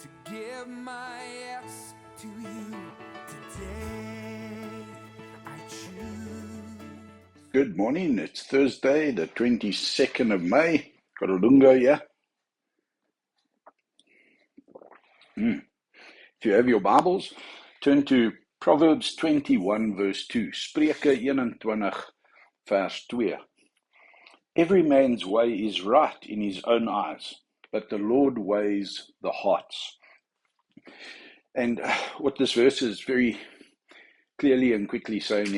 to give my yes to you today. I choose. Good morning. It's Thursday, the 22nd of May. Got a lungo, yeah? If you have your Bibles, turn to Proverbs 21, verse 2. Spreuke 21, vers 2. Every man's way is right in his own eyes, but the Lord weighs the hearts. And what this verse is very clearly and quickly saying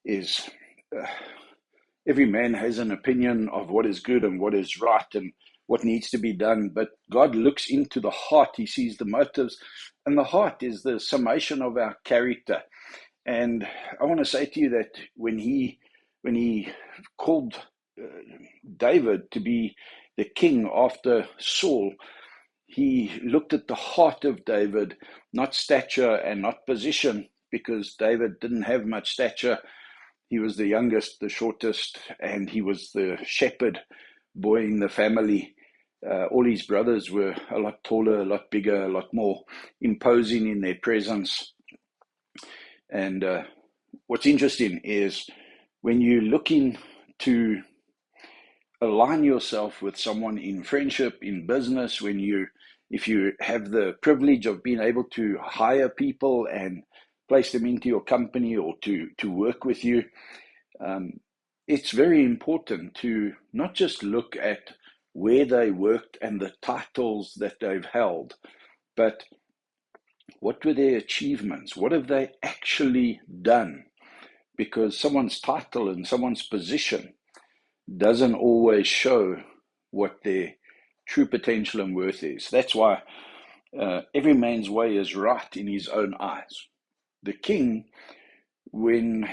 is every man has an opinion of what is good and what is right and what needs to be done, but God looks into the heart. He sees the motives, and the heart is the summation of our character. And I want to say to you that when he called David to be the king after Saul, he looked at the heart of David, not stature and not position, because David didn't have much stature. He was the youngest, the shortest, and he was the shepherd boy in the family. All his brothers were a lot taller, a lot bigger, a lot more imposing in their presence. And what's interesting is when you're looking to align yourself with someone in friendship, in business, if you have the privilege of being able to hire people and place them into your company or to work with you, it's very important to not just look at where they worked and the titles that they've held, but what were their achievements? What have they actually done? Because someone's title and someone's position doesn't always show what their true potential and worth is. That's why every man's way is right in his own eyes. The king, when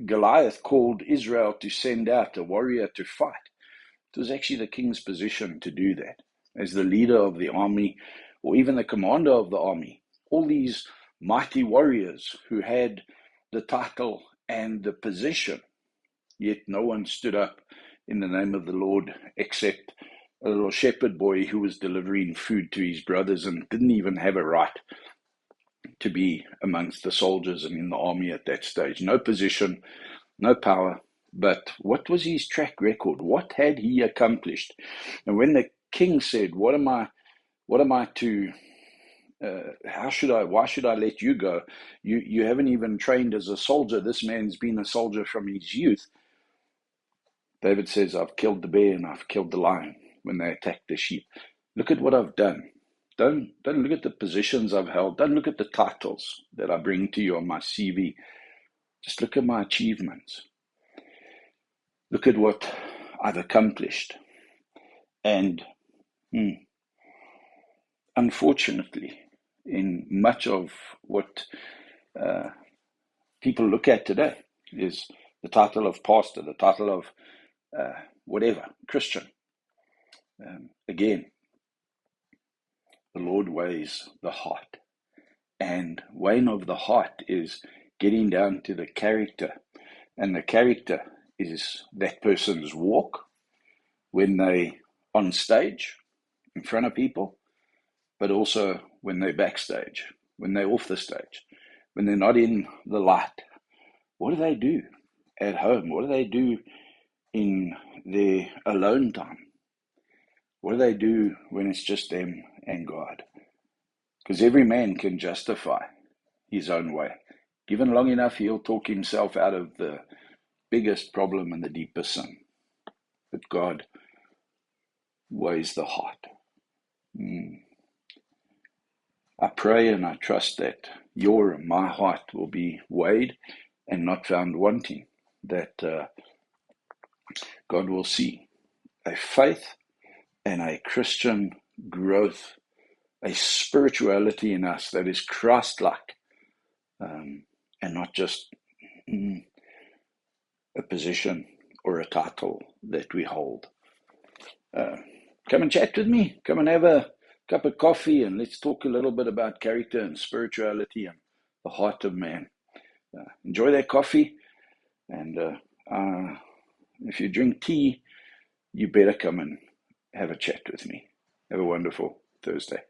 Goliath called Israel to send out a warrior to fight, it was actually the king's position to do that. As the leader of the army, or even the commander of the army, all these mighty warriors who had the title and the position, yet no one stood up in the name of the Lord except a little shepherd boy who was delivering food to his brothers and didn't even have a right to be amongst the soldiers and in the army at that stage. No position, no power. But what was his track record? What had he accomplished? And when the king said, why should I let you go? You haven't even trained as a soldier. This man's been a soldier from his youth. David says, I've killed the bear and I've killed the lion when they attacked the sheep. Look at what I've done. Don't look at the positions I've held. Don't look at the titles that I bring to you on my CV. Just look at my achievements. Look at what I've accomplished. And unfortunately, in much of what people look at today is the title of pastor, the title of whatever, Christian. Again, the Lord weighs the heart. And weighing of the heart is getting down to the character. And the character is that person's walk when they on stage in front of people, but also when they're backstage, when they're off the stage, when they're not in the light. What do they do at home? What do they do in their alone time? What do they do when it's just them and God? Because every man can justify his own way. Given long enough, he'll talk himself out of the biggest problem and the deepest sin. But God weighs the heart. I pray and I trust that your and my heart will be weighed and not found wanting, that God will see a faith and a Christian growth, a spirituality in us that is Christ-like, and not just a position or a title that we hold. Come and chat with me. Come and have a cup of coffee and let's talk a little bit about character and spirituality and the heart of man. Enjoy that coffee, and if you drink tea, you better come and have a chat with me. Have a wonderful Thursday.